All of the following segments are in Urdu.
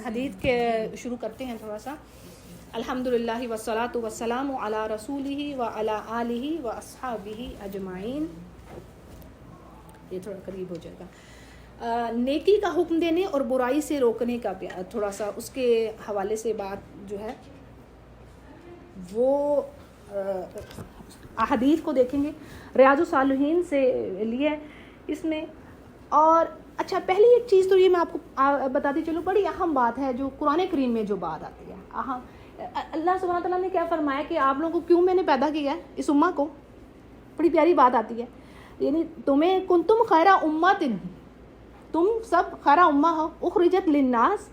حدیث کے شروع کرتے ہیں تھوڑا سا. الحمدللہ والصلاۃ والسلام علی رسولہ وعلی آلہ واصحابہ اجمعین. یہ تھوڑا قریب ہو جائے گا. نیکی کا حکم دینے اور برائی سے روکنے کا تھوڑا سا اس کے حوالے سے بات جو ہے وہ احادیث کو دیکھیں گے. ریاض الصالحین سے لیے اس میں. اور اچھا پہلی ایک چیز تو یہ میں آپ کو بتاتی چلوں, بڑی اہم بات ہے جو قرآن کریم میں جو بات آتی ہے. اللہ سبحانہ تعالیٰ نے کیا فرمایا کہ آپ لوگوں کو کیوں میں نے پیدا کیا ہے, اس امہ کو. بڑی پیاری بات آتی ہے, یعنی تمہیں کنتم خیر امت, تم سب خیر امہ ہو, اخرجت للناس,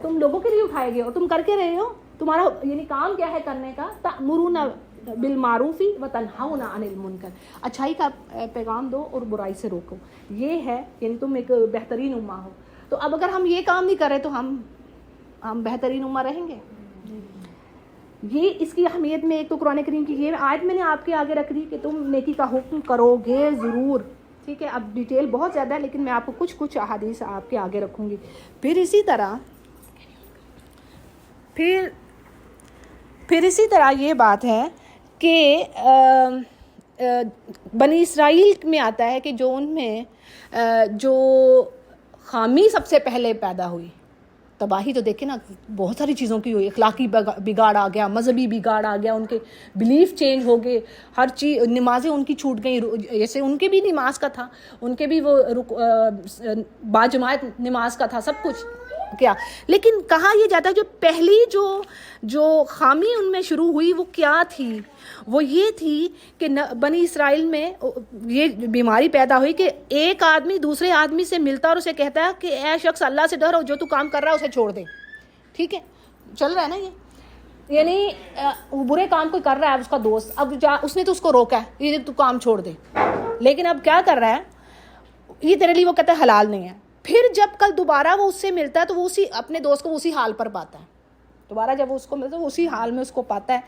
تم لوگوں کے لیے اٹھائے گئے اور تم کر کے رہے ہو. تمہارا یعنی کام کیا ہے کرنے کا, تأمرون بالمعروف وتنہون عن المنکر, اچھائی کا پیغام دو اور برائی سے روکو. یہ ہے یعنی تم ایک بہترین امہ ہو. تو اب اگر ہم یہ کام نہیں کریں تو ہم بہترین امہ رہیں گے. یہ اس کی اہمیت میں ایک تو قرآن کریم کی یہ آیت میں نے آپ کے آگے رکھ دی کہ تم نیکی کا حکم کرو گے ضرور. ٹھیک ہے, اب ڈیٹیل بہت زیادہ ہے لیکن میں آپ کو کچھ احادیث آپ کے آگے رکھوں گی. پھر اسی طرح یہ بات ہے کہ بنی اسرائیل میں آتا ہے کہ جو ان میں جو خامی سب سے پہلے پیدا ہوئی, تباہی تو دیکھیں نا, بہت ساری چیزوں کی ہوئی. اخلاقی بگاڑ آ گیا, مذہبی بگاڑ آ گیا, ان کے بلیف چینج ہو گئے, ہر چیز, نمازیں ان کی چھوٹ گئیں. جیسے ان کے بھی نماز کا تھا, ان کے بھی وہ باجماعت نماز کا تھا, سب کچھ کیا. لیکن کہا یہ جاتا ہے جو پہلی جو خامی ان میں شروع ہوئی وہ کیا تھی, وہ یہ تھی کہ بنی اسرائیل میں یہ بیماری پیدا ہوئی کہ ایک آدمی دوسرے آدمی سے ملتا اور اسے کہتا ہے کہ اے شخص اللہ سے ڈر, جو تو کام کر رہا ہے اسے چھوڑ دے. ٹھیک ہے, چل رہا ہے نا یہ, یعنی وہ برے کام کوئی کر رہا ہے اس کا دوست, اب اس نے تو اس کو روکا ہے یہ تو کام چھوڑ دے, لیکن اب کیا کر رہا ہے یہ تیرے لیے وہ کہتا ہے حلال نہیں ہے. پھر جب کل دوبارہ وہ اس سے ملتا ہے تو وہ اسی اپنے دوست کو اسی حال پر پاتا ہے. دوبارہ جب وہ اس کو ملتا ہے وہ اسی حال میں اس کو پاتا ہے.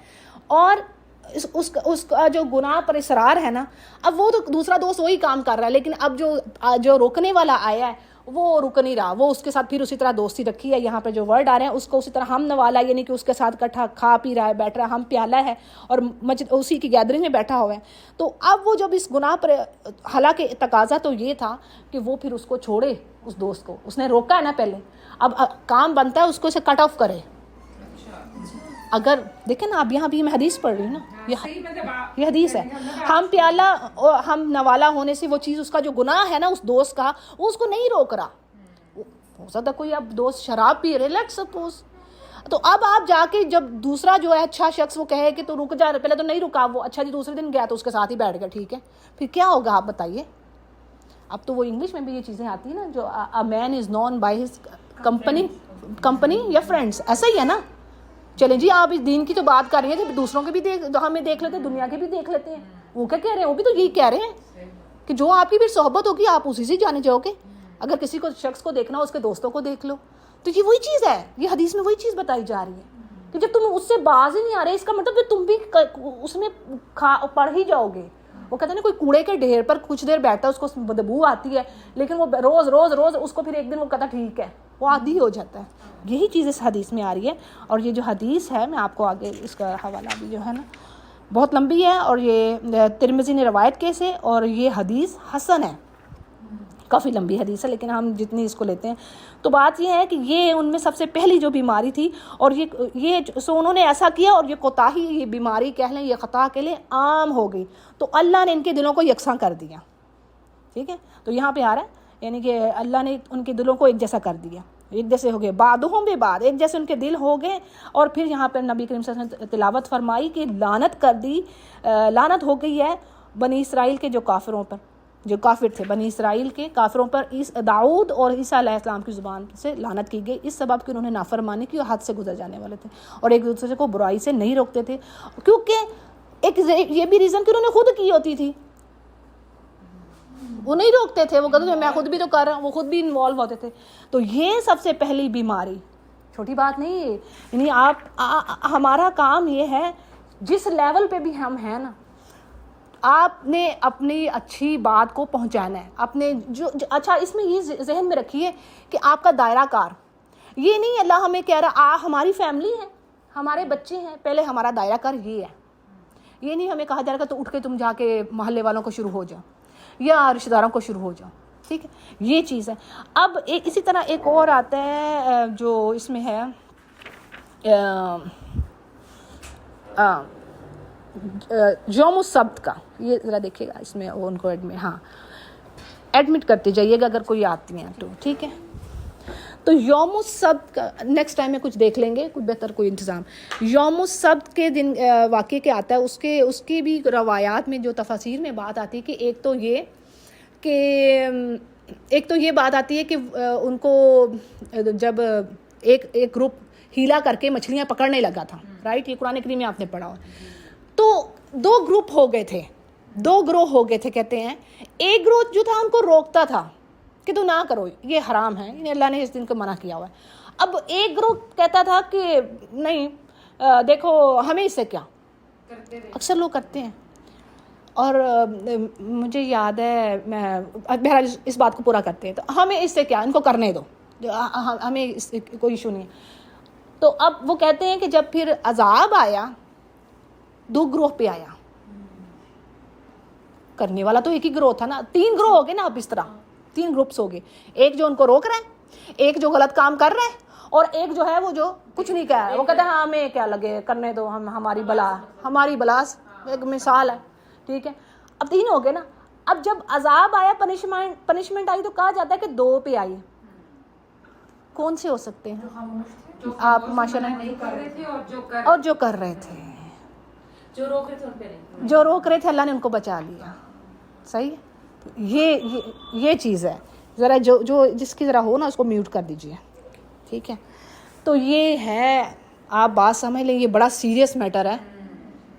اور اس کا جو گناہ پر اصرار ہے نا, اب وہ تو دوسرا دوست وہی کام کر رہا ہے, لیکن اب جو روکنے والا آیا ہے وہ رک نہیں رہا, وہ اس کے ساتھ پھر اسی طرح دوستی رکھی ہے. یہاں پہ جو ورڈ آ رہے ہیں اس کو اسی طرح ہم نوالا, یعنی کہ اس کے ساتھ کٹھا کھا پی رہا ہے, بیٹھ رہا ہے, ہم پیالہ ہے اور اسی کی گیدرنگ میں بیٹھا ہوا ہے. تو اب وہ جب اس گناہ پر, حالانکہ تقاضا تو یہ تھا کہ وہ پھر اس کو چھوڑے, اس دوست کو اس نے روکا ہے نا پہلے, اب کام بنتا ہے اس کو اسے کٹ آف کرے. اگر دیکھیں نا آپ یہاں بھی میں حدیث پڑھ رہی ہوں نا, یہ حدیث ہے, ہم پیالہ ہم نوالا ہونے سے وہ چیز اس کا جو گناہ ہے نا اس دوست کا, وہ اس کو نہیں روک رہا. ہو سکتا کوئی اب دوست شراب پی رہے, لیٹس سپوز, تو اب آپ جا کے جب دوسرا جو ہے اچھا شخص وہ کہے کہ تو رک جا, پہلے تو نہیں رکا وہ, اچھا جی دوسرے دن گیا تو اس کے ساتھ ہی بیٹھ گیا. ٹھیک ہے, پھر کیا ہوگا آپ بتائیے. اب تو وہ انگلش میں بھی یہ چیزیں آتی ہیں نا, جو a man is known by his company یا فرینڈس, ایسا ہی ہے نا. چلیں جی آپ اس دین کی تو بات کر رہی ہیں, دوسروں کے بھی ہمیں دیکھ لیتے ہیں, دنیا کے بھی دیکھ لیتے ہیں. وہ کیا کہہ رہے ہیں, وہ بھی تو یہی کہہ رہے ہیں کہ جو آپ کی پھر صحبت ہوگی آپ اسی سے جانے جاؤ گے. اگر کسی کو شخص کو دیکھنا ہو اس کے دوستوں کو دیکھ لو. تو یہ وہی چیز ہے, یہ حدیث میں وہی چیز بتائی جا رہی ہے کہ جب تم اس سے باز ہی نہیں آ رہے, اس کا مطلب تم بھی اس میں پڑ ہی جاؤ گے. وہ کہتے ہیں نا کوئی کوڑے کے ڈھیر پر کچھ دیر بیٹھتا ہے, اس کو بدبو آتی ہے, لیکن وہ روز اس کو پھر ایک دن وہ کہتا ٹھیک ہے, وہ عادی ہو جاتا ہے. یہی چیز اس حدیث میں آ رہی ہے. اور یہ جو حدیث ہے میں آپ کو آگے اس کا حوالہ بھی جو ہے نا بہت لمبی ہے, اور یہ ترمذی نے روایت کی سے, اور یہ حدیث حسن ہے, کافی لمبی حدیث ہے لیکن ہم جتنی اس کو لیتے ہیں. تو بات یہ ہے کہ یہ ان میں سب سے پہلی جو بیماری تھی, اور یہ سو انہوں نے ایسا کیا, اور یہ کوتاہی, یہ بیماری کہہ لیں, یہ خطا کہہ لیں, عام ہو گئی. تو اللہ نے ان کے دلوں کو یکساں کر دیا. ٹھیک ہے, تو یہاں پہ آ رہا ہے یعنی کہ اللہ نے ان کے دلوں کو ایک جیسا کر دیا, ایک جیسے ہو گئے, بعدہم ببعد, ایک جیسے ان کے دل ہو گئے. اور پھر یہاں پر نبی کریم صلی اللہ علیہ وسلم نے تلاوت فرمائی کہ لعنت کر دی, لعنت ہو گئی ہے بنی اسرائیل کے جو کافروں پر, جو کافر تھے بنی اسرائیل کے کافروں پر. داؤد اور عیسیٰ علیہ السلام کی زبان سے لعنت کی گئی, اس سبب کہ انہوں نے نافرمانی کی اور حد سے گزر جانے والے تھے, اور ایک دوسرے کو برائی سے نہیں روکتے تھے. کیونکہ ایک یہ بھی ریزن کہ انہوں نے خود کی ہوتی تھی, وہ نہیں روکتے تھے, وہ کہتے تھے میں خود بھی تو کر رہا ہوں, وہ خود بھی انوالو ہوتے تھے. تو یہ سب سے پہلی بیماری, چھوٹی بات نہیں ہے. یعنی ہمارا کام یہ ہے جس لیول پہ بھی ہم ہیں نا, آپ نے اپنی اچھی بات کو پہنچانا ہے اپنے اچھا اس میں یہ ذہن میں رکھیے کہ آپ کا دائرہ کار یہ نہیں اللہ ہمیں کہہ رہا ہماری فیملی ہے ہمارے بچے ہیں پہلے ہمارا دائرہ کار یہ ہے. یہ نہیں ہمیں کہا جا رہا تو اٹھ کے تم جا کے محلے والوں کو شروع ہو جاؤ یا رشتہ داروں کو شروع ہو جاؤ. ٹھیک ہے یہ چیز ہے. اب اسی طرح ایک اور آتا ہے جو اس میں ہے یوم السبت کا. یہ ذرا دیکھیے گا اس میں ان کو ایڈمٹ کرتے جائیے گا اگر کوئی آتی ہیں تو. ٹھیک ہے تو یوم السبت کا نیکسٹ ٹائم میں کچھ دیکھ لیں گے کچھ بہتر کوئی انتظام. یوم السبت کے دن واقعے کے آتا ہے اس کی بھی روایات میں جو تفاسیر میں بات آتی ہے کہ ایک تو یہ بات آتی ہے کہ ان کو جب ایک گروپ ہیلا کر کے مچھلیاں پکڑنے لگا تھا رائٹ. یہ قرآن کریم میں آپ نے پڑھا ہو. تو دو گروپ ہو گئے تھے کہتے ہیں. ایک گروہ جو تھا ان کو روکتا تھا کہ تو نہ کرو یہ حرام ہے اللہ نے اس دن کو منع کیا ہوا ہے. اب ایک گروہ کہتا تھا کہ نہیں دیکھو ہمیں اس سے کیا. اکثر لوگ کرتے ہیں. اور مجھے یاد ہے بہرحال اس بات کو پورا کرتے ہیں تو ہمیں اس سے کیا ان کو کرنے دو ہمیں اس سے کوئی ایشو نہیں. تو اب وہ کہتے ہیں کہ جب پھر عذاب آیا دو گروہ پہ آیا. کرنے والا تو ایک ہی گروہ تھا نا. 3 گروہ ہو گئے نا. اب اس طرح 3 گروپس ہو گئے. ایک جو ان کو روک رہا ہے ایک جو غلط کام کر رہا ہے اور ایک جو ہے وہ جو کچھ نہیں کہہ رہا ہے. وہ کہتا ہے ہاں ہمیں کیا لگے کرنے دو ہماری بلا ایک مثال ہے. ٹھیک ہے اب 3 ہو گئے نا. اب جب عذاب آیا پنشمنٹ آئی تو کہا جاتا ہے کہ 2 پہ آئی. کون سے ہو سکتے ہیں آپ ماشاء اللہ اور جو کر رہے تھے جو روک رہے تھے اللہ نے ان کو بچا لیا. صحیح یہ چیز ہے. ذرا جو جس کی ذرا ہو نا اس کو میوٹ کر دیجیے. ٹھیک ہے تو یہ ہے آپ بات سمجھ لیں. یہ بڑا سیریس میٹر ہے.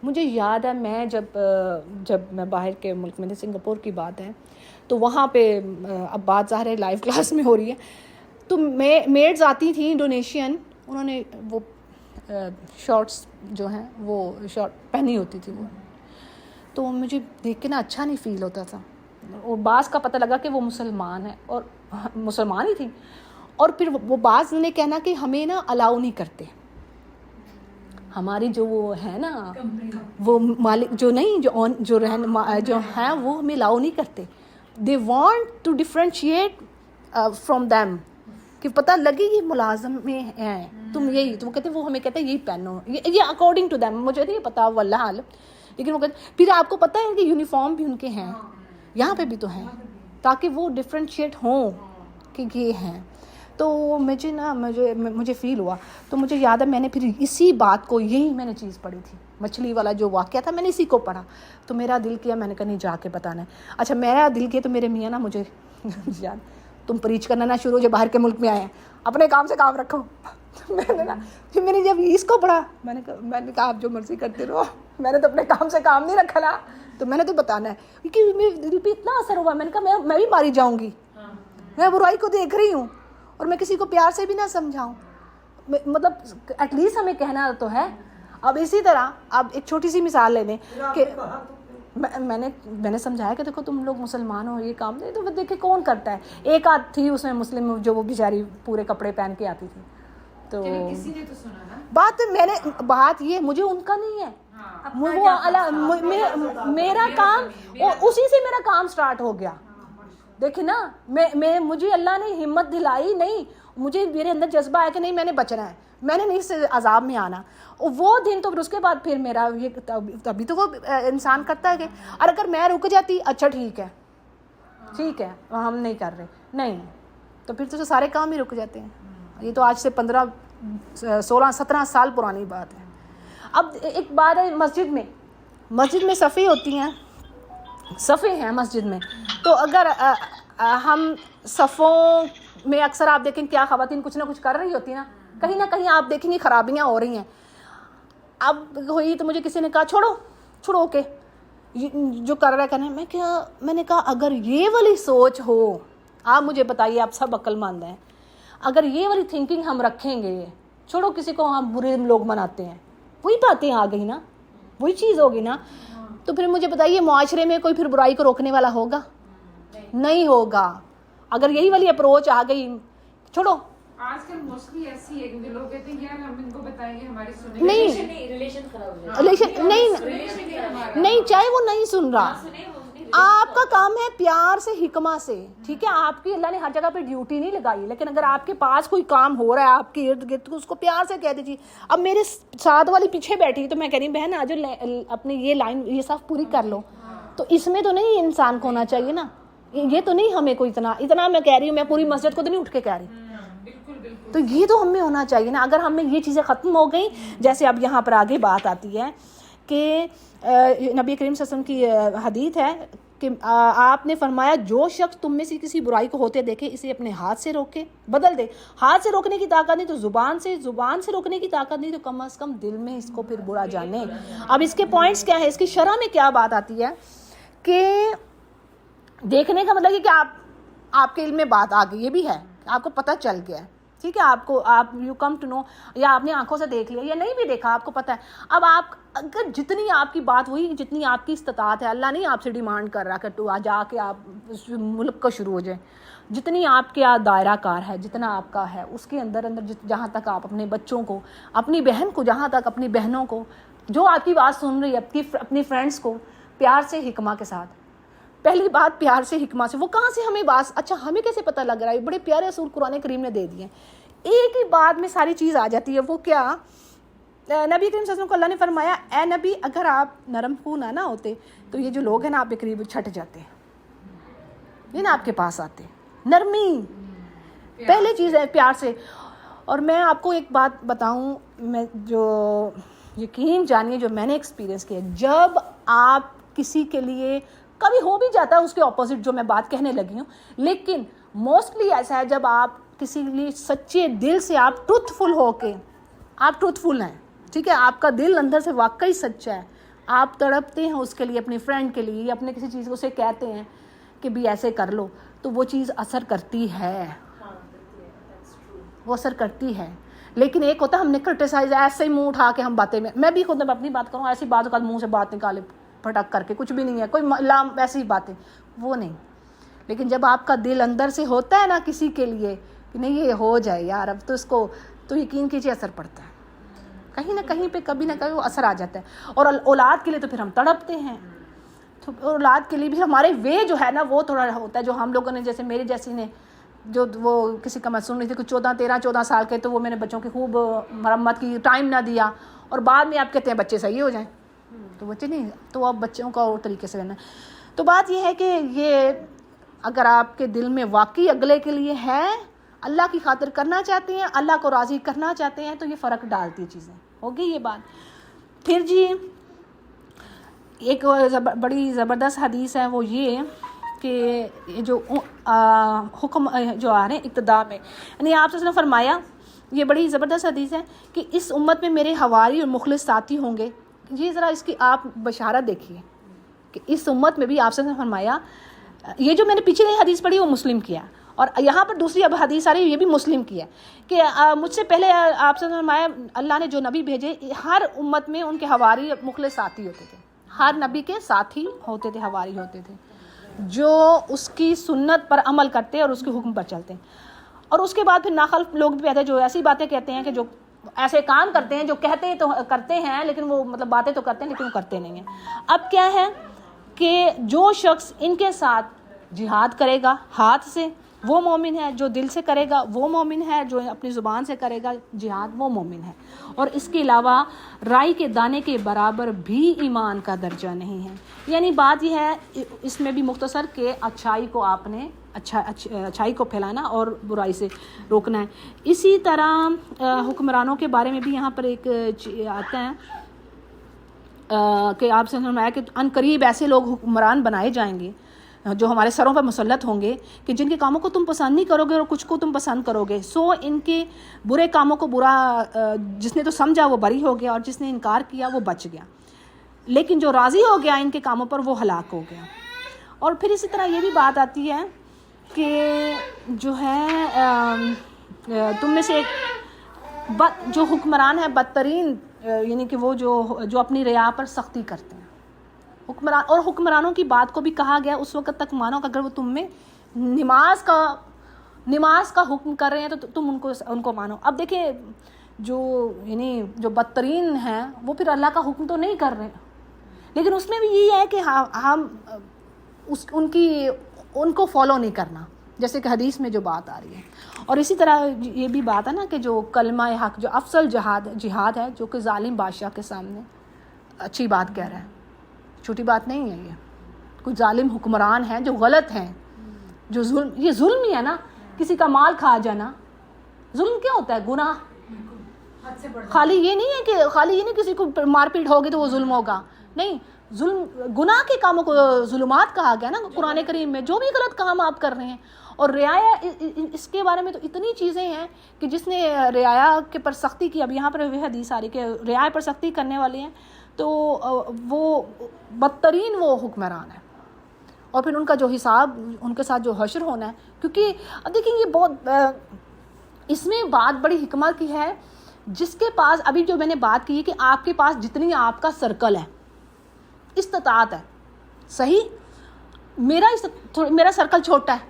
مجھے یاد ہے میں جب میں باہر کے ملک میں تھی سنگاپور کی بات ہے تو وہاں پہ اب بات ظاہر ہے لائیو کلاس میں ہو رہی ہے تو میڈز آتی تھیں انڈونیشین. انہوں نے وہ شارٹس جو ہیں وہ شارٹ پہنی ہوتی تھی وہ. تو مجھے دیکھ کے نا اچھا نہیں فیل ہوتا تھا. اور بعض کا پتہ لگا کہ وہ مسلمان ہے اور مسلمان ہی تھی. اور پھر وہ بعض نے کہنا کہ ہمیں نا الاؤ نہیں کرتے. ہماری جو وہ ہے نا وہ مالک جو نہیں جو ہیں وہ ہمیں الاؤ نہیں کرتے. They want to differentiate from them کہ پتہ لگے یہ ملازم میں ہیں تم یہی. تو وہ کہتے وہ ہمیں کہتے ہیں یہی پہنو یہ اکارڈنگ ٹو دیم. مجھے نہیں پتا واللہ عالم لیکن وہ کہتے پھر آپ کو پتہ ہے کہ یونیفارم بھی ان کے ہیں یہاں پہ بھی تو ہیں تاکہ وہ ڈفرینشیٹ ہوں کہ یہ ہیں. تو مجھے فیل ہوا. تو مجھے یاد ہے میں نے پھر اسی بات کو یہی میں نے چیز پڑھی تھی مچھلی والا جو واقعہ تھا میں نے اسی کو پڑھا. تو میرا دل کیا میں نے کہا نہیں جا کے بتانا ہے. اچھا میرا دل کیا تو میرے میاں نا مجھے یاد تم پریچ کرنا نہ شروع جو باہر کے ملک میں آئے ہیں اپنے کام سے کام رکھو. پھر میں نے جب اس کو پڑھا میں نے کہا آپ جو مرضی کرتے رہو میں نے تو اپنے کام سے کام نہیں رکھا نا تو میں نے تو بتانا ہے. کیونکہ میرے دل پہ اتنا اثر ہوا میں نے کہا میں بھی ماری جاؤں گی. میں برائی کو دیکھ رہی ہوں اور میں کسی کو پیار سے بھی نہ سمجھاؤں. مطلب ایٹ لیسٹ ہمیں کہنا تو ہے. اب اسی طرح اب ایک چھوٹی سی مثال لے لیں کہ میں نے سمجھایا کہ دیکھو تم لوگ مسلمان ہو یہ کام نہیں تو دیکھے کون کرتا ہے. ایک آدھ تھی اس میں مسلم جو وہ بیچاری پورے کپڑے پہن کے آتی تھی. تو بات یہ مجھے ان کا نہیں ہے. میرا کام اسی سے میرا کام سٹارٹ ہو گیا. دیکھیں نا مجھے اللہ نے ہمت دلائی نہیں. مجھے میرے اندر جذبہ آیا کہ نہیں میں نے بچنا ہے میں نے نہیں اس عذاب میں آنا. وہ دن تو پھر اس کے بعد پھر میرا یہ تبھی تو وہ انسان کرتا ہے کہ اور اگر میں رک جاتی اچھا ٹھیک ہے ہم نہیں کر رہے نہیں تو پھر تو سارے کام ہی رک جاتے ہیں. یہ تو آج سے 15 16 17 سال پرانی بات ہے. اب ایک بات ہے مسجد میں صفیں ہوتی ہیں صفیں ہیں مسجد میں. تو اگر ہم صفوں میں اکثر آپ دیکھیں کیا خواتین کچھ نہ کچھ کر رہی ہوتی ہیں نہ کہیں آپ دیکھیں گے خرابیاں ہو رہی ہیں. اب ہوئی تو مجھے کسی نے کہا چھوڑو کے جو کر رہا ہے کرنے. میں نے کہا اگر یہ والی سوچ ہو آپ مجھے بتائیے آپ سب عقل مند ہیں اگر یہ والی تھنکنگ ہم رکھیں گے چھوڑو کسی کو ہم برے لوگ مناتے ہیں وہی باتیں آ گئی نا وہی چیز ہوگی نا. تو پھر مجھے بتائیے معاشرے میں کوئی پھر برائی کو روکنے والا ہوگا؟ نہیں ہوگا. اگر یہی والی اپروچ آ گئی, چھوڑو. آج کل موسٹلی ایسی ہے کہ جو لوگ کہتے ہیں یار ہم ان کو بتائیں گے ہماری سنیں, ریلیشن خراب ہو جائے. نہیں, چاہے وہ نہیں سن رہا, آپ کا کام ہے پیار سے, حکمہ سے, ٹھیک ہے. آپ کی اللہ نے ہر جگہ پہ ڈیوٹی نہیں لگائی, لیکن اگر آپ کے پاس کوئی کام ہو رہا ہے آپ کے ارد گرد, تو اس کو پیار سے کہہ دیجیے. اب میرے ساتھ والی پیچھے بیٹھی تو میں کہہ رہی ہوں بہن آج اپنی یہ لائن یہ صف پوری کر لو. تو اس میں تو نہیں انسان کو ہونا چاہیے نا, یہ تو نہیں ہمیں کوئی اتنا میں کہہ رہی ہوں, میں پوری مسجد کو تو نہیں اٹھ کے کہہ رہی. تو یہ تو ہمیں ہونا چاہیے نا. اگر ہمیں یہ چیزیں ختم ہو گئیں, جیسے اب یہاں پر آگے بات آتی ہے کہ نبی کریم صلی اللہ علیہ وسلم کی حدیث ہے کہ آپ نے فرمایا جو شخص تم میں سے کسی برائی کو ہوتے دیکھے اسے اپنے ہاتھ سے روکے, بدل دے. ہاتھ سے روکنے کی طاقت نہیں تو زبان سے روکنے کی طاقت نہیں تو کم از کم دل میں اس کو پھر برا جانے. اب اس کے پوائنٹس کیا ہے, اس کی شرح میں کیا بات آتی ہے کہ دیکھنے کا مطلب یہ کہ آپ کے علم میں بات آ گئی, یہ بھی ہے آپ کو پتہ چل گیا ہے, ٹھیک ہے. آپ یو کم ٹو نو, یا آپ نے آنکھوں سے دیکھ لیا یا نہیں بھی دیکھا, آپ کو پتہ ہے. اب آپ اگر جتنی آپ کی بات ہوئی, جتنی آپ کی استطاعت ہے, اللہ نہیں آپ سے ڈیمانڈ کر رہا کہ تو جا کے آپ اس ملک کو شروع ہو جائیں. جتنی آپ کے دائرہ کار ہے, جتنا آپ کا ہے, اس کے اندر جہاں تک آپ اپنے بچوں کو, اپنی بہن کو, جہاں تک اپنی بہنوں کو, جو آپ کی بات سن رہی ہے, اپنی فرینڈس کو پیار سے, حکمہ کے ساتھ. پہلی بات پیار سے, حکمہ سے. وہ کہاں سے ہمیں بات, اچھا ہمیں کیسے پتہ لگ رہا ہے, بڑے پیارے اصول قرآن کریم نے دے دیے. ایک ہی بات میں ساری چیز آ جاتی ہے. وہ کیا, نبی کریم صلی اللہ علیہ وسلم کو اللہ نے فرمایا اے نبی اگر آپ نرم خون نہ ہوتے تو یہ جو لوگ ہیں نا آپ کے قریب چھٹ جاتے, یہ نا آپ کے پاس آتے. نرمی پہلے چیز ہے, پیار سے. اور میں آپ کو ایک بات بتاؤں, میں جو یقین جانیے جو میں نے ایکسپیرینس کیا, جب آپ کسی کے لیے, کبھی ہو بھی جاتا ہے اس کے اپوزٹ جو میں بات کہنے لگی ہوں, لیکن موسٹلی ایسا ہے جب آپ کسی کے لیے سچے دل سے, آپ ٹروتھ فل ہو کے, آپ ٹروتھ فل ہیں, ٹھیک ہے, آپ کا دل اندر سے واقعی سچا ہے, آپ تڑپتے ہیں اس کے لیے, اپنی فرینڈ کے لیے, یا اپنے کسی چیز کو اسے کہتے ہیں کہ بھی ایسے کر لو, تو وہ چیز اثر کرتی ہے, وہ اثر کرتی ہے. لیکن ایک ہوتا ہے ہم نے کرٹیسائز ایسے ہی منہ اٹھا کے ہم باتیں میں بھی خود اپنی بات کروں, ایسی بات کا منہ سے بات نکالے پھٹک کر کے, کچھ بھی نہیں ہے, کوئی ایسی باتیں وہ نہیں. لیکن جب آپ کا دل اندر سے ہوتا ہے نا کسی کے لیے کہ نہیں یہ ہو جائے یار اب تو, اس کو تو یقین کیجیے اثر پڑتا ہے, کہیں نہ کہیں پہ کبھی نہ کبھی وہ اثر آ جاتا ہے. اور اولاد کے لیے تو پھر ہم تڑپتے ہیں, تو اولاد کے لیے بھی ہمارے وے جو ہے نا وہ تھوڑا ہوتا ہے, جو ہم لوگوں نے, جیسے میری جیسی نے, جو وہ کسی کا میں سن رہی تھی کہ 13-14 سال کے, تو وہ میں نے بچوں کی خوب مرمت کی, ٹائم نہ دیا, اور بعد میں آپ کہتے ہیں بچے صحیح ہو جائیں, تو بچے نہیں, تو اب بچوں کا اور طریقے سے رہنا. تو بات یہ ہے کہ یہ اگر آپ کے دل میں واقعی اگلے کے لیے ہے, اللہ کی خاطر کرنا چاہتے ہیں, اللہ کو راضی کرنا چاہتے ہیں, تو یہ فرق ڈالتی چیزیں. ہوگی یہ بات. پھر جی ایک بڑی زبردست حدیث ہے, وہ یہ کہ جو حکم جو آ رہے ہیں ابتدا میں, یعنی آپ نے فرمایا, یہ بڑی زبردست حدیث ہے کہ اس امت میں میرے حواری اور مخلص ساتھی ہوں گے. یہ ذرا اس کی آپ بشارت دیکھیے کہ اس امت میں بھی آپ نے فرمایا, یہ جو میں نے پیچھے حدیث پڑھی وہ مسلم کیا, اور یہاں پر دوسری اب حدیث آ رہی ہے یہ بھی مسلم کی ہے کہ مجھ سے پہلے آپ سے فرمایا اللہ نے جو نبی بھیجے ہر امت میں ان کے حواری مخلص ساتھی ہوتے تھے, ہر نبی کے ساتھی ہوتے تھے, حواری ہوتے تھے, جو اس کی سنت پر عمل کرتے اور اس کے حکم پر چلتے. اور اس کے بعد پھر ناخلف لوگ بھی پیدا, جو ایسی باتیں کہتے ہیں کہ جو ایسے کام کرتے ہیں, جو کہتے تو کرتے ہیں لیکن وہ مطلب باتیں تو کرتے ہیں لیکن وہ کرتے نہیں ہیں. اب کیا ہے کہ جو شخص ان کے ساتھ جہاد کرے گا ہاتھ سے وہ مومن ہے, جو دل سے کرے گا وہ مومن ہے, جو اپنی زبان سے کرے گا جہاد وہ مومن ہے. اور اس کے علاوہ رائی کے دانے کے برابر بھی ایمان کا درجہ نہیں ہے. یعنی بات یہ ہے اس میں بھی مختصر کہ اچھائی کو آپ نے اچھائی کو پھیلانا اور برائی سے روکنا ہے. اسی طرح حکمرانوں کے بارے میں بھی یہاں پر ایک آتا ہے کہ آپ سے فرمایا کہ ان قریب ایسے لوگ حکمران بنائے جائیں گے جو ہمارے سروں پر مسلط ہوں گے کہ جن کے کاموں کو تم پسند نہیں کرو گے اور کچھ کو تم پسند کرو گے. سو ان کے برے کاموں کو برا, جس نے تو سمجھا وہ بری ہو گیا اور جس نے انکار کیا وہ بچ گیا, لیکن جو راضی ہو گیا ان کے کاموں پر وہ ہلاک ہو گیا. اور پھر اسی طرح یہ بھی بات آتی ہے کہ جو ہے تم میں سے جو حکمران ہے بدترین, یعنی کہ وہ جو اپنی رعایا پر سختی کرتے ہیں, حکمران اور حکمرانوں کی بات کو بھی کہا گیا اس وقت تک مانو کہ اگر وہ تم میں نماز کا حکم کر رہے ہیں تو تم ان کو مانو. اب دیکھیں جو بدترین ہیں وہ پھر اللہ کا حکم تو نہیں کر رہے, لیکن اس میں بھی یہی ہے کہ ہم ان کو فالو نہیں کرنا, جیسے کہ حدیث میں جو بات آ رہی ہے. اور اسی طرح یہ بھی بات ہے نا کہ جو کلمہ حق, جو افضل جہاد ہے, جو کہ ظالم بادشاہ کے سامنے اچھی بات کہہ رہا ہے, چھوٹی بات نہیں ہے. یہ کوئی ظالم حکمران ہیں جو غلط ہیں, جو یہ ظلم ہی ہے نا. کسی کا مال کھا جانا ظلم کیا ہوتا ہے؟ گناہ. خالی یہ نہیں کسی کو مار پیٹ ہوگی تو وہ ظلم ہوگا, نہیں. گناہ کے کاموں کو ظلمات کہا گیا نا قرآن کریم میں. جو بھی غلط کام آپ کر رہے ہیں, اور رعایا, اس کے بارے میں تو اتنی چیزیں ہیں کہ جس نے رعایا کے پر سختی کی, اب یہاں پر وہ حدیث آ رہی کہ رعایا پر سختی کرنے والے ہیں تو وہ بدترین وہ حکمران ہے, اور پھر ان کا جو حساب, ان کے ساتھ جو حشر ہونا ہے. کیونکہ اب دیکھیں یہ بہت اس میں بات بڑی حکمت کی ہے. جس کے پاس ابھی جو میں نے بات کی کہ آپ کے پاس جتنی آپ کا سرکل ہے, استطاعت ہے, صحیح, میرا سرکل چھوٹا ہے.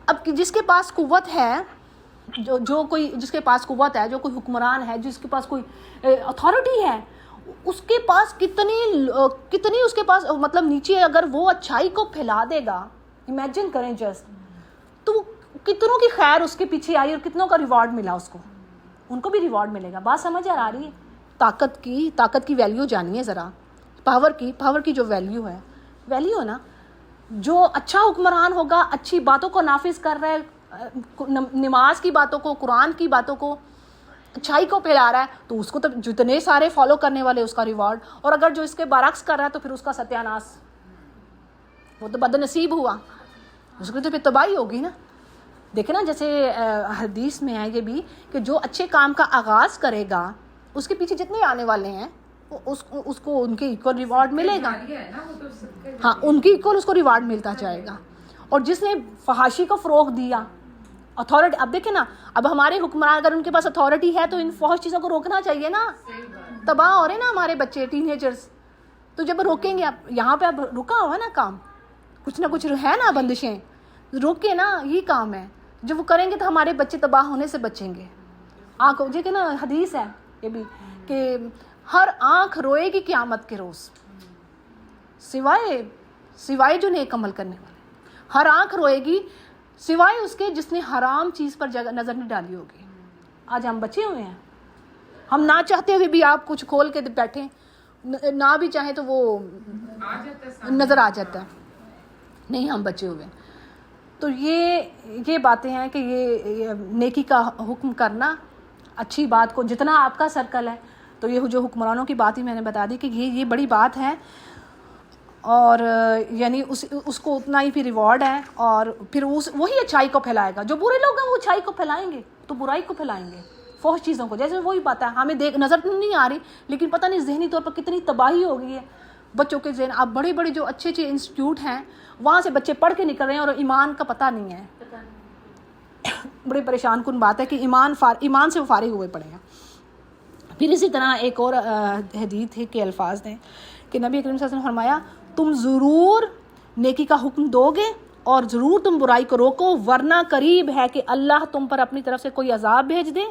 اب جس کے پاس قوت ہے, جس کے پاس قوت ہے, جو کوئی حکمران ہے, جس کے پاس کوئی اتھارٹی ہے, اس کے پاس کتنی اس کے پاس مطلب نیچے اگر وہ اچھائی کو پھیلا دے گا, امیجن کریں جسٹ, تو کتنوں کی خیر اس کے پیچھے آئی اور کتنوں کا ریوارڈ ملا اس کو, ان کو بھی ریوارڈ ملے گا. بات سمجھ آ رہی ہے؟ طاقت کی ویلیو جانیے ذرا, پاور کی جو ویلیو ہے نا. جو اچھا حکمران ہوگا, اچھی باتوں کو نافذ کر رہا ہے, نماز کی باتوں کو, قرآن کی باتوں کو, اچھائی کو پھیلا رہا ہے, تو اس کو تو جتنے سارے فالو کرنے والے اس کا ریوارڈ. اور اگر جو اس کے برعکس کر رہا ہے تو پھر اس کا ستیاناس, وہ تو بد نصیب ہوا, اس کی تو پھر تباہی ہوگی نا. دیکھیں نا جیسے حدیث میں ہے یہ بھی کہ جو اچھے کام کا آغاز کرے گا اس کے پیچھے جتنے آنے والے ہیں اس کو ان کے ایکول ریوارڈ ملے گا. ہاں, ان کی ایکول اس کو ریوارڈ ملتا جائے گا. اور جس نے فحاشی کو فروغ دیا, اتھارٹی, اب دیکھیں نا, اب ہمارے حکمران اگر ان کے پاس اتھارٹی ہے تو ان فحش چیزوں کو روکنا چاہیے نا. تباہ ہو رہے نا ہمارے بچے, ٹین ایجرز, تو جب روکیں گے, اب یہاں پہ اب رکا ہوا نا کام, کچھ نہ کچھ ہے نا, بندشیں روکے نا, یہ کام ہے. جب وہ کریں گے تو ہمارے بچے تباہ ہونے سے بچیں گے. آنکھ کہ نا حدیث ہے یہ بھی کہ ہر آنکھ روئے گی قیامت کے روز, سوائے جو نیک عمل کرنے والے. ہر آنکھ روئے گی سوائے اس کے جس نے حرام چیز پر نظر نہیں ڈالی ہوگی. آج ہم بچے ہوئے ہیں, ہم نہ چاہتے ہوئے بھی آپ کچھ کھول کے بیٹھیں, نہ بھی چاہیں تو وہ نظر آ جاتا ہے. نہیں, ہم بچے ہوئے. تو یہ باتیں ہیں کہ یہ نیکی کا حکم کرنا, اچھی بات کو, جتنا آپ کا سرکل ہے. تو یہ جو حکمرانوں کی بات ہی میں نے بتا دی کہ یہ بڑی بات ہے, اور یعنی اس کو اتنا ہی پھر ریوارڈ ہے. اور پھر وہی اچھائی کو پھیلائے گا. جو برے لوگ ہیں وہ اچھائی کو پھیلائیں گے, تو برائی کو پھیلائیں گے, فحش چیزوں کو. جیسے وہی بات ہے, ہمیں نظر نہیں آ رہی, لیکن پتہ نہیں ذہنی طور پر کتنی تباہی ہو گئی ہے بچوں کے ذہن. اب بڑے بڑے جو اچھے انسٹیٹیوٹ ہیں وہاں سے بچے پڑھ کے نکل رہے ہیں اور ایمان کا پتہ نہیں ہے. بڑی پریشان کن بات ہے کہ ایمان سے وہ فارغ ہوئے پڑے ہیں. پھر اسی طرح ایک اور حدیث کے الفاظ ہیں کہ نبی کریم صلی اللہ علیہ وسلم نے فرمایا, تم ضرور نیکی کا حکم دو گے اور ضرور تم برائی کو روکو, ورنہ قریب ہے کہ اللہ تم پر اپنی طرف سے کوئی عذاب بھیج دے,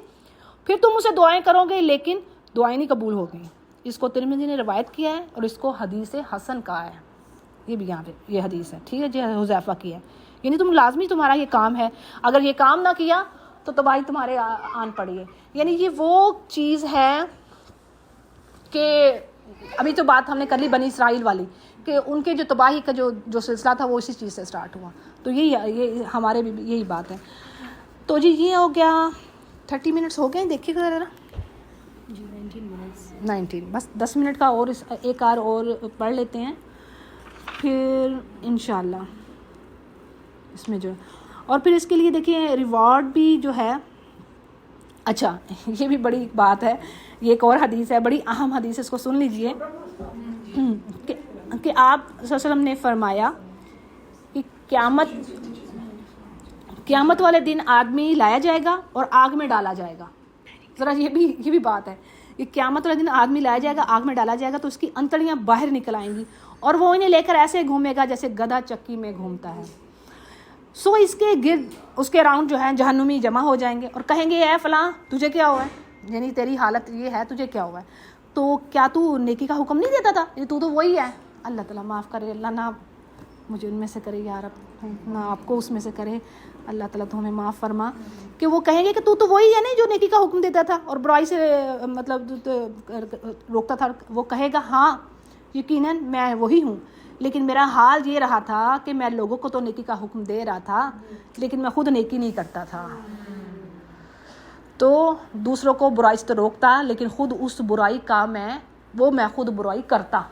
پھر تم اسے دعائیں کرو گے لیکن دعائیں نہیں قبول ہوگی. اس کو ترمذی نے روایت کیا ہے اور اس کو حدیث حسن کہا ہے. یہ بھی یہاں پہ یہ حدیث ہے, ٹھیک ہے جی, حذیفہ کی ہے. یعنی تم لازمی تمہارا یہ کام ہے, اگر یہ کام نہ کیا تو تباہی تمہارے آن پڑی ہے. یعنی یہ وہ چیز ہے کہ ابھی تو بات ہم نے کر لی بنی اسرائیل والی, کہ ان کے جو تباہی کا جو سلسلہ تھا وہ اسی چیز سے سٹارٹ ہوا. تو یہ ہمارے بھی یہی بات ہے. تو جی یہ ہو گیا, 30 منٹس ہو گئے, دیکھیے گا ذرا جی 19 منٹس, 19, بس 10 منٹ کا اور ایک اور پڑھ لیتے ہیں پھر انشاءاللہ اس میں جو. اور پھر اس کے لیے دیکھیے ریوارڈ بھی جو ہے, اچھا یہ بھی بڑی بات ہے, یہ ایک اور حدیث ہے, بڑی اہم حدیث ہے, اس کو سن لیجئے کہ آپ صلی اللہ علیہ وسلم نے فرمایا کہ قیامت والے دن آدمی لایا جائے گا اور آگ میں ڈالا جائے گا. ذرا یہ بھی بات ہے کہ قیامت والے دن آدمی لایا جائے گا, آگ میں ڈالا جائے گا, تو اس کی انتڑیاں باہر نکل آئیں گی اور وہ انہیں لے کر ایسے گھومے گا جیسے گدھا چکی میں گھومتا ہے. سو اس کے گرد اس کے راؤنڈ جو ہے جہنمی جمع ہو جائیں گے اور کہیں گے اے فلاں تجھے کیا ہوا ہے, یعنی تیری حالت یہ ہے, تجھے کیا ہوا ہے, تو کیا تو نیکی کا حکم نہیں دیتا تھا, یہ تو وہی ہے. اللہ تعالیٰ معاف کرے, اللہ نہ مجھے ان میں سے کرے یا رب, نہ آپ کو اس میں سے کرے, اللہ تعالیٰ تو ہمیں معاف فرما. کہ وہ کہیں گے کہ تو وہی ہے نا جو نیکی کا حکم دیتا تھا اور برائی سے مطلب روکتا تھا. وہ کہے گا ہاں یقیناً میں وہی ہوں, لیکن میرا حال یہ رہا تھا کہ میں لوگوں کو تو نیکی کا حکم دے رہا تھا لیکن میں خود نیکی نہیں کرتا تھا. تو دوسروں کو برائی سے تو روکتا لیکن خود اس برائی کا میں خود برائی کرتا,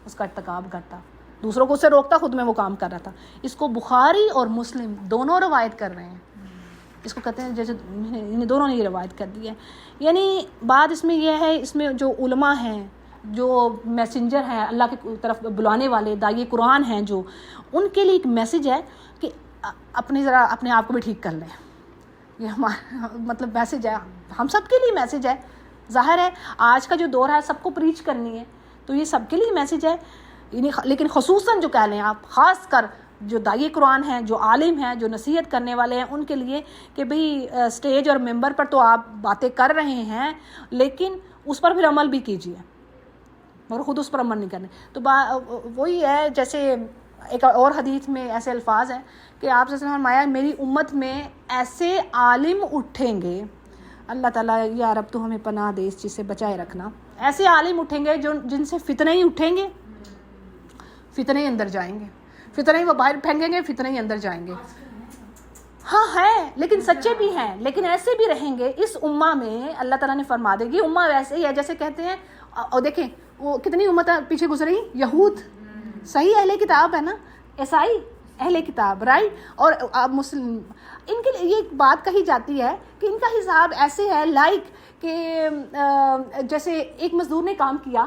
اس کا ارتکاب کرتا. دوسروں کو اسے روکتا, خود میں وہ کام کر رہا تھا. اس کو بخاری اور مسلم دونوں روایت کر رہے ہیں. اس کو کہتے ہیں جیسے انہیں دونوں نے یہ روایت کر دی ہے. یعنی بات اس میں یہ ہے, اس میں جو علماء ہیں, جو میسنجر ہیں, اللہ کی طرف بلانے والے داعی قرآن ہیں, جو ان کے لیے ایک میسج ہے کہ اپنے آپ کو بھی ٹھیک کر لیں. یہ ہمارا مطلب میسج ہے, ہم سب کے لیے میسج ہے. ظاہر ہے آج کا جو دور ہے سب کو پریچ کرنی ہے, تو یہ سب کے لیے میسج ہے. لیکن خصوصاً جو کہہ لیں آپ, خاص کر جو داعی قرآن ہیں, جو عالم ہیں, جو نصیحت کرنے والے ہیں, ان کے لیے کہ بھئی اسٹیج اور ممبر پر تو آپ باتیں کر رہے ہیں لیکن اس پر پھر عمل بھی کیجیے, اور خود اس پر عمل نہیں کرنے. تو وہی ہے جیسے ایک اور حدیث میں ایسے الفاظ ہیں کہ آپ سے فرمایا میری امت میں ایسے عالم اٹھیں گے, اللہ تعالیٰ یا رب تو ہمیں پناہ دے اس چیز سے بچائے رکھنا, ایسے عالم اٹھیں گے جن سے فتنے ہی اٹھیں گے, فتنے ہی اندر جائیں گے, فتنے ہی وہ باہر پھینکیں گے, فتنے ہی اندر جائیں گے. ہاں ہے لیکن سچے بھی ہیں, لیکن ایسے بھی رہیں گے. اس امہ میں اللہ تعالیٰ نے فرما دے گی امہ ویسے ہی ہے جیسے کہتے ہیں, اور دیکھیں وہ کتنی امت پیچھے گزری, یہود صحیح اہل کتاب ہے نا, عیسائی اہل کتاب رائٹ, اور اب مسلم. ان کے لیے یہ بات کہی جاتی ہے کہ ان کا حساب ایسے ہے لائک کہ جیسے ایک مزدور نے کام کیا,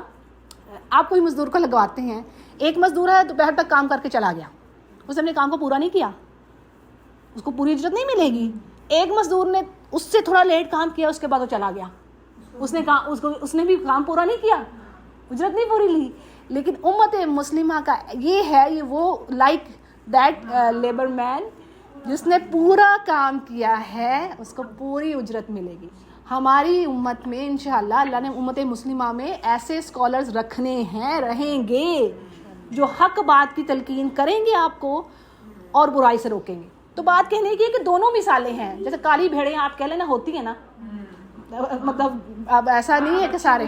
آپ کوئی مزدور کو لگواتے ہیں, ایک مزدور ہے دوپہر تک کام کر کے چلا گیا, اس نے اپنے کام کو پورا نہیں کیا, اس کو پوری اجرت نہیں ملے گی. ایک مزدور نے اس سے تھوڑا لیٹ کام کیا, اس کے بعد وہ چلا گیا, اس نے بھی کام پورا نہیں کیا, اجرت نہیں پوری لی. لیکن امت مسلمہ کا یہ ہے, یہ وہ لائک دیٹ لیبر مین جس نے پورا کام کیا ہے اس کو پوری اجرت ملے گی. ہماری امت میں انشاءاللہ اللہ نے امت مسلمہ میں ایسے اسکالرز رکھنے ہیں, رہیں گے, جو حق بات کی تلقین کریں گے آپ کو اور برائی سے روکیں گے. تو بات کہنے کی ہے کہ دونوں مثالیں ہیں, جیسے کالی بھیڑیں آپ کہہ لیں نا ہوتی ہیں نا, مطلب اب ایسا نہیں ہے کہ سارے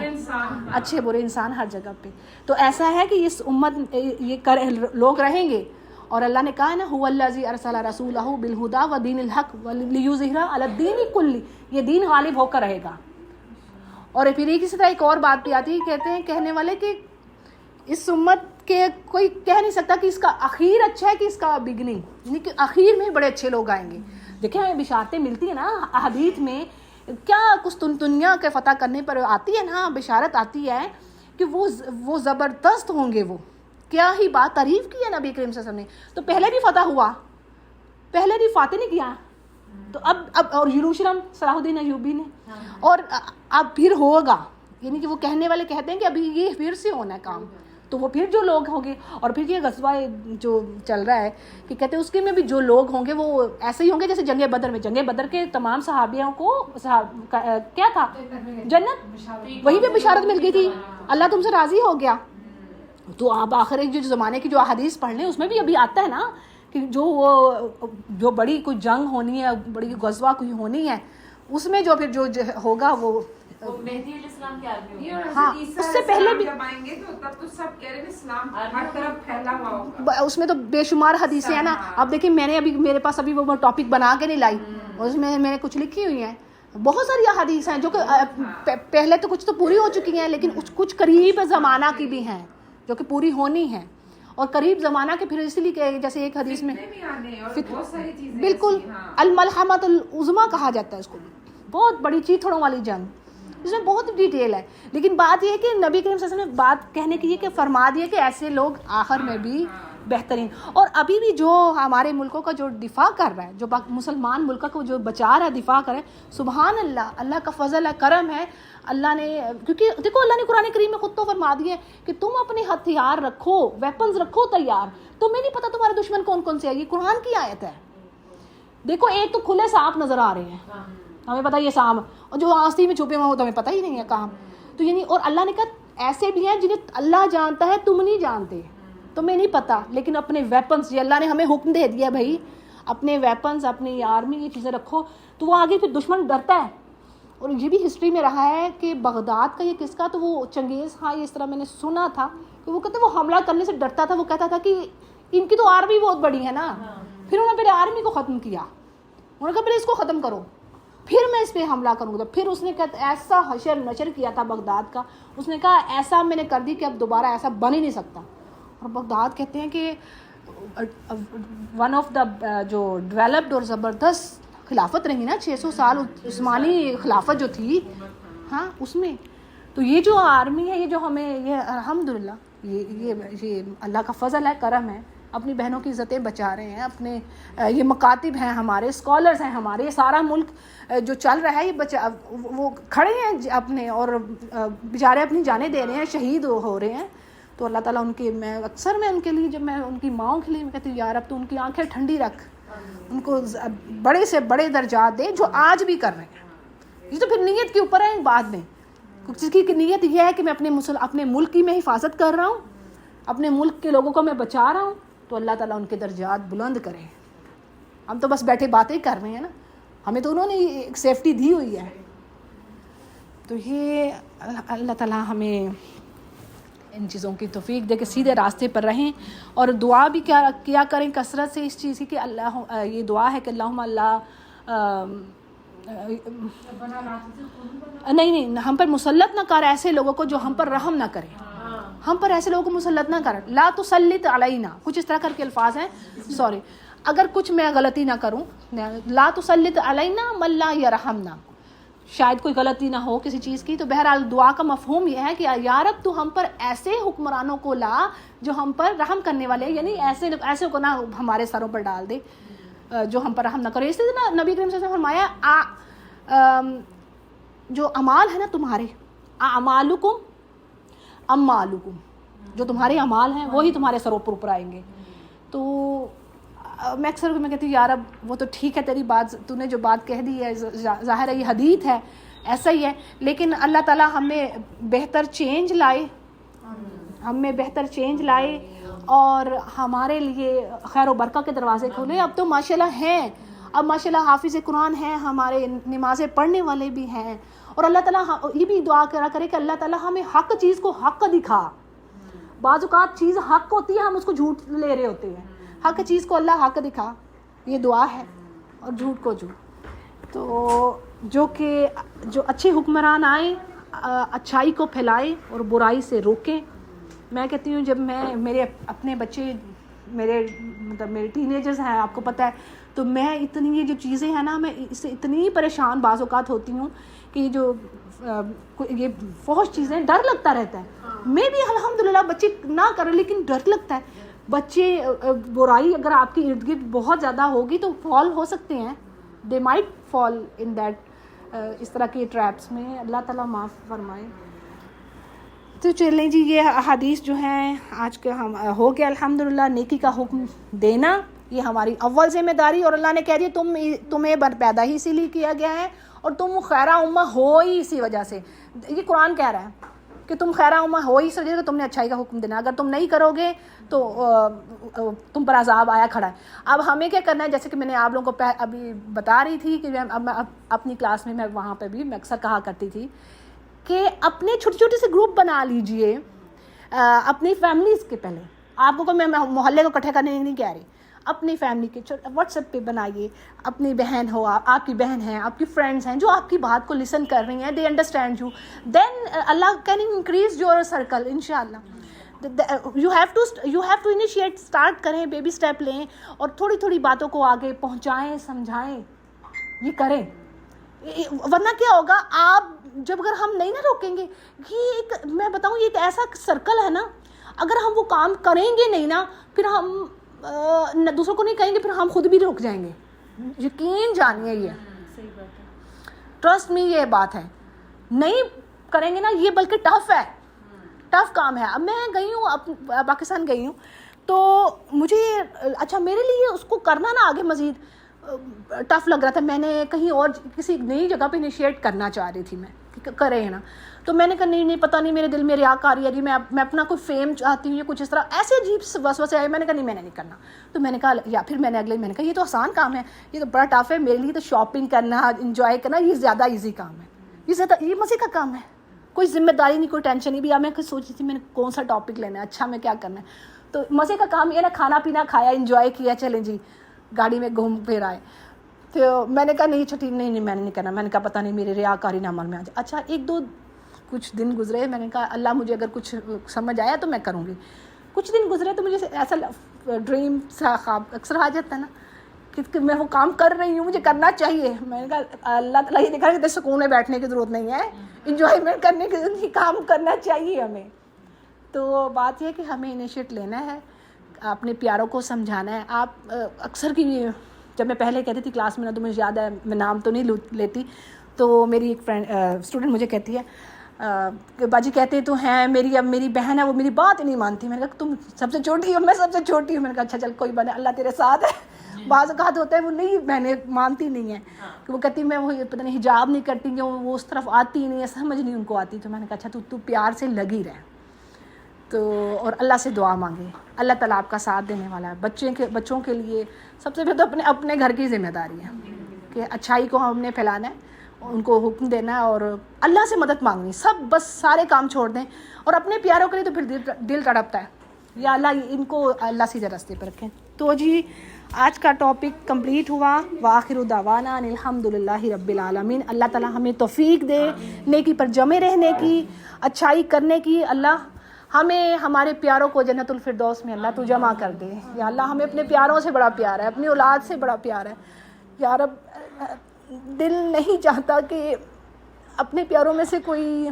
اچھے برے انسان ہر جگہ پہ. تو ایسا ہے کہ اس امت یہ لوگ رہیں گے, اور اللہ نے کہا نا هو الذی ارسل رسولہ بالہدی ودین الحق لیظہرہ علی الدین کلہ, یہ دین غالب ہو کر رہے گا. اور پھر اسی طرح ایک اور بات بھی آتی ہے, کہتے ہیں کہنے والے کہ اس امت کے کوئی کہہ نہیں سکتا کہ اس کا اخیر اچھا ہے کہ اس کا بگننگ, یعنی کہ اخیر میں بڑے اچھے لوگ آئیں گے. دیکھیں ہمیں بشارتیں ملتی ہیں نا احادیث میں, کیا قسطنطنیہ کے فتح کرنے پر آتی ہے نا, بشارت آتی ہے کہ وہ زبردست ہوں گے. وہ کیا ہی بات تعریف کی ہے نبی کریم صلی اللہ علیہ وسلم نے. تو پہلے بھی فتح ہوا, پہلے بھی فاتح نہیں کیا, تو اب اور یروشلم صلاح الدین ایوبی نے, اور اب پھر ہوگا. یعنی کہ وہ کہنے والے کہتے ہیں کہ ابھی یہ پھر سے ہونا ہے کام, تو وہ پھر جو لوگ ہوں گے. اور پھر یہ غزوہ جو چل رہا ہے کہ کہتے ہیں اس کے میں بھی جو لوگ ہوں گے وہ ایسے ہی ہوں گے جیسے جنگ بدر میں. جنگ بدر کے تمام صحابیوں کو کیا تھا, جنت, وہیں پہ بشارت مل گئی تھی, اللہ تم سے راضی ہو گیا. تو آپ آخر جو زمانے کی جو احادیث پڑھ لیں اس میں بھی ابھی آتا ہے نا کہ جو بڑی کوئی جنگ ہونی ہے, بڑی غزوہ کوئی ہونی ہے, اس میں جو پھر جو ہوگا وہ مہدی علیہ السلام کے آدمی. ہاں اس سے پہلے بھی جب آئیں گے تو تب تو سب کہہ رہے ہیں اسلام ہر طرف پھیلا ہوا ہوگا. اس میں تو بے شمار حدیثیں ہیں نا. اب دیکھیں میں نے ابھی میرے پاس ابھی وہ ٹاپک بنا کے نہیں لائی, اس میں نے کچھ لکھی ہوئی ہیں. بہت ساری حدیث ہیں جو کہ پہلے تو کچھ تو پوری ہو چکی ہیں, لیکن کچھ قریب زمانہ کی بھی ہیں جو کہ پوری ہونی ہیں. اور قریب زمانہ کے پھر اس لیے کہ جیسے ایک حدیث میں بالکل الملحمۃ العظمیٰ کہا جاتا ہے اس کو, بہت بڑی چیتڑوں والی جنگ, اس میں بہت ڈیٹیل ہے. لیکن بات یہ ہے کہ نبی کریم صلی اللہ علیہ وسلم نے بات کہنے کی یہ کہ فرما دیا کہ ایسے لوگ آخر میں بھی بہترین. اور ابھی بھی جو ہمارے ملکوں کا جو دفاع کر رہا ہے, جو مسلمان ملکوں کو جو بچا رہا ہے, دفاع کر رہا ہے, سبحان اللہ, اللہ کا فضل ہے, کرم ہے اللہ نے. کیونکہ دیکھو اللہ نے قرآن کریم میں خود تو فرما دیا ہے کہ تم اپنے ہتھیار رکھو, ویپنز رکھو تیار, تمہیں نہیں پتا تمہارے دشمن کون کون سے ہے. یہ قرآن کی آیت ہے. دیکھو ایک تو کھلے سانپ نظر آ رہے ہیں, ہمیں پتہ یہ سانپ, اور جو آستی میں چھپے ہوئے وہ تو ہمیں پتہ ہی نہیں ہے کہاں. تو یعنی اور اللہ نے کہا ایسے بھی ہیں جنہیں اللہ جانتا ہے, تم نہیں جانتے, تمہیں نہیں پتا, لیکن اپنے ویپنز, یہ اللہ نے ہمیں حکم دے دیا بھائی اپنے ویپنز, اپنی آرمی, یہ چیزیں رکھو. تو وہ آگے پھر دشمن ڈرتا ہے. اور یہ بھی ہسٹری میں رہا ہے کہ بغداد کا یہ کس کا, تو وہ چنگیز خان, اس طرح میں نے سنا تھا کہ وہ کہتے وہ حملہ کرنے سے ڈرتا تھا. وہ کہتا تھا کہ ان کی تو آرمی بہت بڑی ہے نا, پھر انہوں نے پہلے آرمی کو ختم کیا, انہوں نے کہا پہلے اس کو ختم کرو پھر میں اس پہ حملہ کروں گا. پھر اس نے ایسا حشر نشر کیا تھا بغداد کا, اس نے کہا ایسا میں نے کر دی کہ اب دوبارہ ایسا بن ہی نہیں سکتا. اور بغداد کہتے ہیں کہ ون آف دا جو ڈیولپڈ اور زبردست خلافت رہی نا 600 سال عثمانی خلافت جو تھی, ہاں اس میں. تو یہ جو آرمی ہے, یہ جو ہمیں, یہ الحمدللہ یہ اللہ کا فضل ہے, کرم ہے, اپنی بہنوں کی عزتیں بچا رہے ہیں. اپنے یہ مکاتب ہیں ہمارے, اسکالرز ہیں ہمارے, یہ سارا ملک جو چل رہا ہے یہ وہ کھڑے ہیں اپنے, اور بیچارے اپنی جانیں دے رہے ہیں, شہید ہو رہے ہیں. تو اللہ تعالیٰ ان کی, میں اکثر میں ان کے لیے, جب میں ان کی ماؤں کے لیے میں کہتی ہوں یار اب تو ان کی آنکھیں ٹھنڈی رکھ, ان کو بڑے سے بڑے درجات دے جو آج بھی کر رہے ہیں. یہ تو پھر نیت کے اوپر ہے بعد میں, جس کی نیت یہ ہے کہ میں اپنے ملک کی میں حفاظت کر رہا ہوں, اپنے ملک کے لوگوں کو میں بچا رہا ہوں, تو اللہ تعالیٰ ان کے درجات بلند کرے. ہم تو بس بیٹھے باتیں کر رہے ہیں نا, ہمیں تو انہوں نے ایک سیفٹی دی ہوئی ہے. تو یہ اللہ تعالیٰ ہمیں ان چیزوں کی توفیق دے کہ سیدھے راستے پر رہیں, اور دعا بھی کیا کریں کثرت سے اس چیز کی کہ اللہ, یہ دعا ہے کہ اللہم اللہ نہیں ہم پر مسلط نہ کر ایسے لوگوں کو جو ہم پر رحم نہ کریں, ہم پر ایسے لوگوں کو مسلط نہ کر. لا تسلط علینا, کچھ اس طرح کر کے الفاظ ہیں, سوری اگر کچھ میں غلطی نہ کروں, لا تسلط علینا من لا یرحمنا, شاید کوئی غلطی نہ ہو کسی چیز کی. تو بہرحال دعا کا مفہوم یہ ہے کہ یا رب تو ہم پر ایسے حکمرانوں کو لا جو ہم پر رحم کرنے والے ہیں, یعنی ایسے کو نہ ہمارے سروں پر ڈال دے جو ہم پر رحم نہ کرے. اس لیے نا نبی کریم صلی اللہ علیہ وسلم نے فرمایا جو اعمال ہے نا تمہارے, اعمالکم اموالکم, جو تمہارے اعمال ہیں وہی تمہارے سروں پر اوپر آئیں گے. تو میں اکثر میں کہتی ہوں یار اب وہ تو ٹھیک ہے تیری بات, تو نے جو بات کہہ دی ہے ظاہر ہے یہ حدیث ہے, ایسا ہی ہے, لیکن اللہ تعالیٰ ہمیں بہتر چینج لائے, ہمیں بہتر چینج لائے اور ہمارے لیے خیر و برکت کے دروازے کھولے. اب تو ماشاءاللہ ہیں, اب ماشاءاللہ حافظ قرآن ہیں, ہمارے نمازیں پڑھنے والے بھی ہیں. اور اللہ تعالیٰ یہ بھی دعا کرے کہ اللہ تعالیٰ ہمیں حق چیز کو حق دکھا. بعض اوقات چیز حق ہوتی ہے, ہم اس کو جھوٹ لے رہے ہوتے ہیں. حق چیز کو اللہ حق دکھا, یہ دعا ہے, اور جھوٹ کو جھوٹ. تو جو اچھے حکمران آئیں, اچھائی کو پھیلائیں اور برائی سے روکیں. میں کہتی ہوں جب میں میرے اپنے بچے میرے ٹین ایجرز ہیں, آپ کو پتہ ہے, تو میں اتنی یہ جو چیزیں ہیں نا, میں اس سے اتنی پریشان بعض اوقات ہوتی ہوں کہ یہ فحش چیزیں, ڈر لگتا رہتا ہے. میں بھی الحمدللہ بچے نہ کریں, لیکن ڈر لگتا ہے. بچے برائی اگر آپ کی ارد گرد بہت زیادہ ہوگی تو فال ہو سکتے ہیں, they might fall in that, اس طرح کے ٹریپس میں. اللہ تعالیٰ معاف فرمائے. تو چلیں جی, یہ احادیث جو ہیں آج کے ہم ہو گیا الحمدللہ. نیکی کا حکم دینا یہ ہماری اول ذمہ داری, اور اللہ نے کہہ دیا تمہیں پیدا ہی اسی لیے کیا گیا ہے, اور تم خیرہ امہ ہو ہی اسی وجہ سے. یہ قرآن کہہ رہا ہے کہ تم خیرہ امہ ہو ہی اس وجہ سے, تم نے اچھائی کا حکم دینا. اگر تم نہیں کرو گے تو تم پر عذاب آیا کھڑا ہے. اب ہمیں کیا کرنا ہے, جیسے کہ میں نے آپ لوگوں کو ابھی بتا رہی تھی کہ میں اپنی کلاس میں وہاں پہ بھی میں اکثر کہا کرتی تھی کہ اپنے چھوٹے چھوٹے سے گروپ بنا لیجئے اپنی فیملیز کے. پہلے آپ کو میں محلے کو اکٹھے کرنے نہیں کہہ رہی, اپنی فیملی کے واٹس ایپ پہ بنائیے. اپنی بہن ہو, آپ کی بہن ہیں, آپ کی فرینڈس ہیں جو آپ کی بات کو لسن کر رہی ہیں, they understand you, then Allah can increase your circle انشاءاللہ. You have to initiate, start کریں, بیبی اسٹیپ لیں, اور تھوڑی تھوڑی باتوں کو آگے پہنچائیں, سمجھائیں, یہ کریں. ورنہ کیا ہوگا, آپ جب اگر ہم نہیں نہ روکیں گے, یہ ایک میں بتاؤں یہ ایک ایسا سرکل ہے نا, اگر ہم وہ کام کریں گے نہیں نا پھر ہم دوسروں کو نہیں کہیں گے، پھر ہم خود بھی رک جائیں گے. یقین جانیے یہ صحیح بات ہے. ٹرسٹ میں یہ بات ہے، نہیں کریں گے نا یہ بلکہ ٹف ہے، ٹف کام ہے. اب میں گئی ہوں پاکستان گئی ہوں تو مجھے اچھا میرے لیے اس کو کرنا نا آگے مزید ٹف لگ رہا تھا. میں نے کہیں اور کسی نئی جگہ پہ انیشیٹ کرنا چاہ رہی تھی میں کہ کرے نا، تو میں نے کہا نہیں پتہ نہیں میرے دل میں ریاکاری ہے جی، میں اپنا کوئی فیم چاہتی ہوں یا کچھ اس طرح ایسے عجیب سے وسوسے آئے. میں نے کہا نہیں میں نے نہیں کرنا. تو میں نے کہا یا پھر میں نے کہا یہ تو آسان کام ہے، یہ تو بڑا ٹف ہے میرے لیے. تو شاپنگ کرنا، انجوائے کرنا یہ زیادہ ایزی کام ہے، یہ مزے کا کام ہے، کوئی ذمہ داری نہیں، کوئی ٹینشن نہیں. بھی میں کچھ سوچ رہی تھی میں نے کون سا ٹاپک لینا ہے، اچھا میں کیا کرنا ہے. تو مزے کا کام یہ نا کھانا پینا کھایا، انجوائے کیا، چلیں جی گاڑی میں گھوم پھر آئے. تو میں نے کہا نہیں چھٹی نہیں میں نے نہیں کرنا. میں نے کہا پتہ نہیں میرے ریاکاری نہ عمل میں آ جائے. اچھا ایک دو کچھ دن گزرے، میں نے کہا اللہ مجھے اگر کچھ سمجھ آیا تو میں کروں گی. کچھ دن گزرے تو مجھے ایسا ڈریم سا خواب اکثر آ جاتا ہے نا کہ میں وہ کام کر رہی ہوں، مجھے کرنا چاہیے. میں نے کہا اللہ تعالیٰ یہ دکھا کہ سکون میں بیٹھنے کی ضرورت نہیں ہے، انجوائمنٹ کرنے کی کام کرنا چاہیے ہمیں. تو بات یہ ہے کہ ہمیں انیشیٹ لینا ہے، اپنے پیاروں کو سمجھانا ہے. آپ اکثر کی جب میں پہلے کہتی تھی کلاس میں نا تو مجھے یاد ہے، میں نام تو نہیں لیتی، تو میری ایک فرینڈ اسٹوڈنٹ مجھے کہتی ہے کہ باجی کہتے تو ہیں اب میری بہن ہے وہ میری بات ہی نہیں مانتی. میں نے کہا تم سب سے چھوٹی ہو، میں سب سے چھوٹی ہوں. میں نے کہا اچھا چل کوئی بات نہیں، اللہ تیرے ساتھ ہے. بعض اوقات ہوتا ہے وہ نہیں بہنیں مانتی نہیں ہیں کہ وہ کہتی میں وہ پتہ نہیں حجاب نہیں کرتی کہ وہ اس طرف آتی نہیں ہے، سمجھ نہیں ان کو آتی. تو میں نے کہا اچھا تو پیار سے لگی رہے تو اور اللہ سے دعا مانگے، اللہ تعالیٰ آپ کا ساتھ دینے والا ہے. بچوں کے لیے سب سے پہلے تو اپنے گھر کی ذمہ داری ہے کہ اچھائی کو ہم نے پھیلانا ہے، ان کو حکم دینا ہے اور اللہ سے مدد مانگنی. سب بس سارے کام چھوڑ دیں اور اپنے پیاروں کے لیے تو پھر دل تڑپتا ہے یا اللہ ان کو اللہ سیدھے راستے پر رکھیں. تو جی آج کا ٹاپک کمپلیٹ ہوا. وآخر دعوانا ان الحمدللہ رب العالمین. اللہ تعالیٰ ہمیں توفیق دے نیکی پر جمے رہنے کی، اچھائی کرنے کی. اللہ ہمیں ہمارے پیاروں کو جنت الفردوس میں اللہ تو جمع کر دے. یا اللہ ہمیں اپنے پیاروں سے بڑا پیار ہے، اپنی اولاد سے بڑا پیار ہے. یا رب دل نہیں چاہتا کہ اپنے پیاروں میں سے کوئی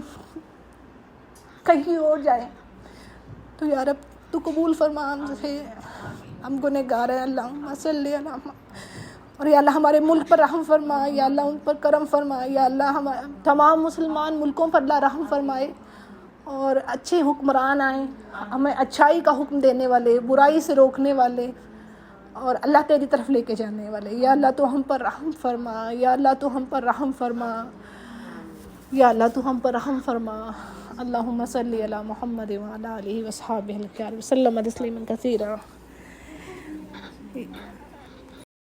کہیں اور جائے. تو یا رب تو قبول فرما ہم سے، ہم گنہگار ہیں. اللہم صلی علی محمد. اور یا اللہ ہمارے ملک پر رحم فرما، یا اللہ ان پر کرم فرما. یا اللہ تمام مسلمان ملکوں پر اللہ رحم فرمائے اور اچھے حکمران آئیں، ہمیں اچھائی کا حکم دینے والے، برائی سے روکنے والے اور اللہ تیری طرف لے کے جانے والے. یا اللہ تو ہم پر رحم فرما، یا اللہ تو ہم پر رحم فرما، یا اللہ تو ہم پر رحم فرما. اللہم صلی علی محمد وعلی آلہ وصحبہ وسلم تسلیما کثیرا.